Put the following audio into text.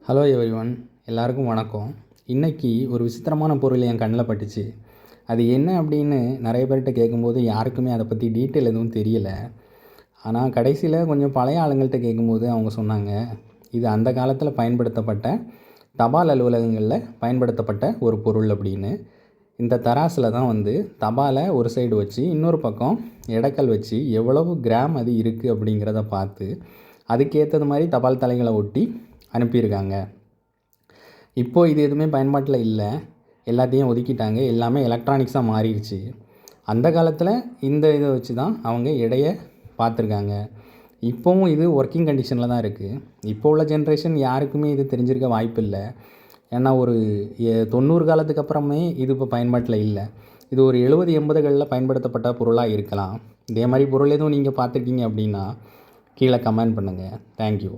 Hello everyone, எல்லாருக்கும் வணக்கம். இன்றைக்கி ஒரு விசித்திரமான பொருள் என் கண்ணில் பட்டுச்சு. அது என்ன அப்படின்னு நிறைய பேர்கிட்ட கேட்கும்போது யாருக்குமே அதை பற்றி டீட்டெயில் எதுவும் தெரியலை. ஆனால் கடைசியில் கொஞ்சம் பழைய ஆளுங்கள்கிட்ட கேட்கும்போது அவங்க சொன்னாங்க, இது அந்த காலத்தில் பயன்படுத்தப்பட்ட தபால் அலுவலகங்களில் பயன்படுத்தப்பட்ட ஒரு பொருள் அப்படின்னு. இந்த தராசில் தான் தபாலை ஒரு சைடு வச்சு இன்னொரு பக்கம் எடைக்கல் வச்சு எவ்வளவு கிராம் அது இருக்குது அப்படிங்கிறத பார்த்து அதுக்கேற்றது மாதிரி தபால் தலைகளை ஒட்டி அனுப்பியிருக்காங்க. இப்போது இது எதுவுமே பயன்பாட்டில் இல்லை, எல்லாத்தையும் ஒதுக்கிட்டாங்க, எல்லாமே எலக்ட்ரானிக்ஸாக மாறிடுச்சு. அந்த காலத்தில் இந்த இதை வச்சு தான் அவங்க எடையை பார்த்துருக்காங்க. இப்போவும் இது ஒர்க்கிங் கண்டிஷனில் தான் இருக்குது. இப்போ உள்ள ஜென்ரேஷன் யாருக்குமே இது தெரிஞ்சிருக்க வாய்ப்பு இல்லை. ஏன்னா ஒரு 90 காலத்துக்கு அப்புறமே இது இப்போ பயன்பாட்டில் இல்லை. இது ஒரு 70-80களில் பயன்படுத்தப்பட்ட பொருளாக இருக்கலாம். இதே மாதிரி பொருள் எதுவும் நீங்கள் பார்த்துருக்கீங்க அப்படின்னா கீழே கமெண்ட் பண்ணுங்கள். தேங்க்யூ.